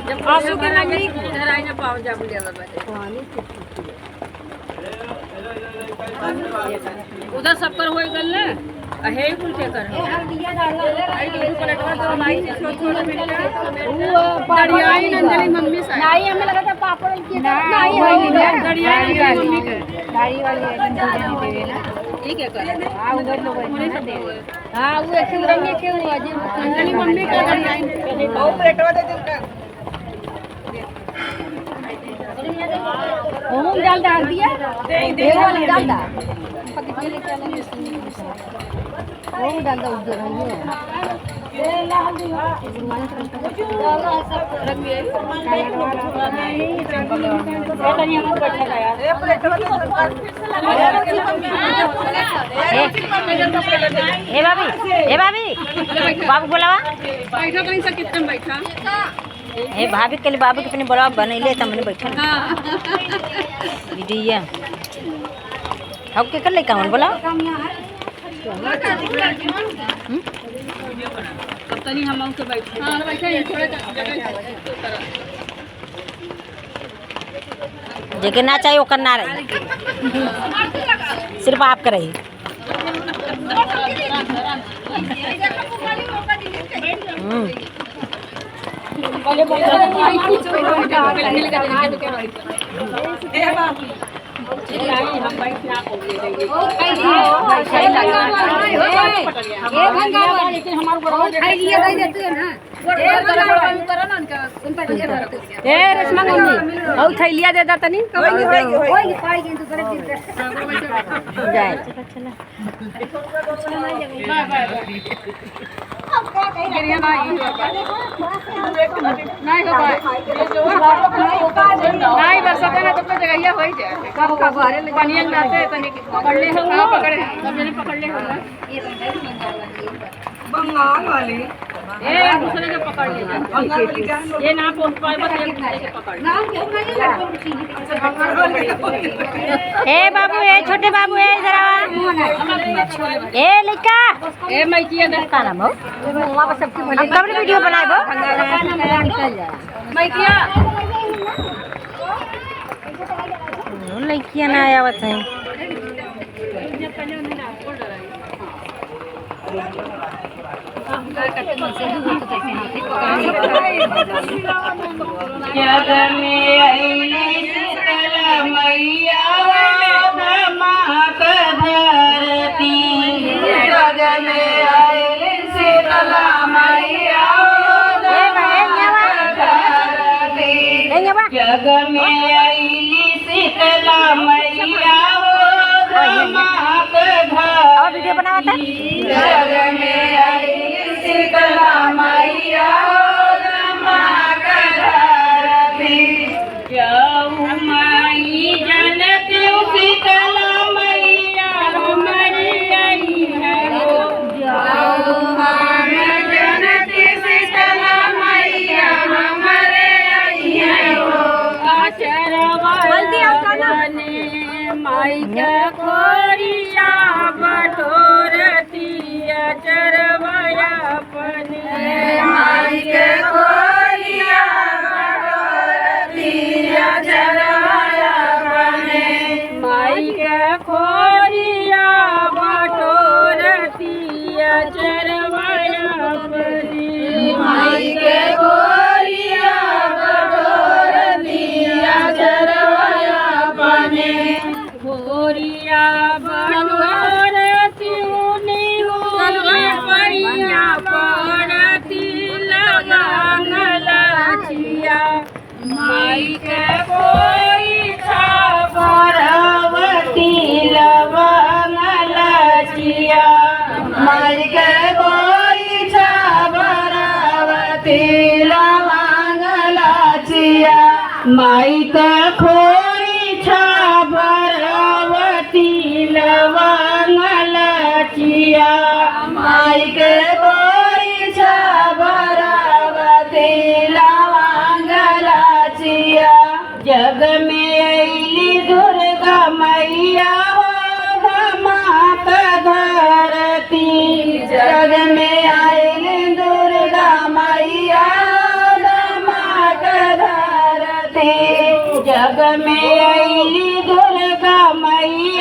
आंसू के मम्मी धराई ना पाव जा बुलिया उधर सब कर होई गल ना हे कुल के कर आई तो पलटवा तो लाई छोड़ छोड़ मिलता दरियाई नंदनी मम्मी सा नहीं हमें लगा था पापड़ की नहीं दरियाई मम्मी के दाढ़ी वाली नहीं देवे ना ठीक है कर हां उधर लोग हां वो एक रंग के वो अजय नंदनी मम्मी का दरियाई ओ पलटवा दे दे ओम डाल दिया दे वाला डाल दा पति के लिए चलेंगे ओम डाल दो उधर है ये ला हम दिया चलो सब रख दिए नहीं टेंपल ले ये हम बैठा था यार ए प्लेट वाले ए भाभी बाबू बोलावा बैठा कहीं से कितने बैठा ए भाभी के लिए बाबू कितने बड़ा बनैले त हमने बैठल हां वीडियो हम के कर ले काम बोला अब तनी हम के बैठ हां बैठे थोड़ा जगह जगह ना चाहिए ओकर ना रही सिर्फ आप करे बोले बोले हम बैठ ना को ले देंगे ये भंगा लेकिन हमारे बड़ा खाई लिया दे देते हैं ना ए रेशमा मम्मी औ थैलिया दे दा तनी होई पाई के तो करे जाए चला नहीं हो भाई नहीं बस अपना तो जगह हो जाए कब का घरे ले पानी लाते तने पकड़ ले हम पकड़े सब जने पकड़ ले हम ये बंगाल वाली ए दूसरे के पकड़ ले बंगाल वाली क्या ये ना पहुंच पाए बस एक दूसरे के पकड़ नाम क्यों नहीं ए बाबू ए छोटे बाबू ए जरा ए लइका ए मैकिया दे का नाम हो वहां पर सबकी हम कब वीडियो बनाएबो निकल जा मैकिया लइकिया ना आवत है जग में आईली शीतला मैया धरती जग में आईली शीतला मैया धरती जग में आईली शीतला मैया वीडियो बनावा जग में आईली शीतला मैया धरती जाऊ माई जनत शीतला मैया हमारी आई है जाऊ हम जनत शीतला मैया हमारे आई है आचरवा ने माई के खोरिया बटोरती अचरवाया अपने माई के खोरिया बटोरती अचरवाया अपने माई के खोरिया बटोरती अचरवाया अपने माई के खोरिया बटोरती अचरवाया अपने खोरिया बटोरती पैया पड़ती लवंग लचिया माई के कोई छावरवती लवंग लचिया माई के कोई छावरवती लवंग लचिया माई के कोई छावरवती लवंग लचिया माई के कोई छावरवती लवंग लचिया जग में आईली दुर्गा मैया माता धरती जग में आईली दुर्गा मैया माता अली दुर्गा मैया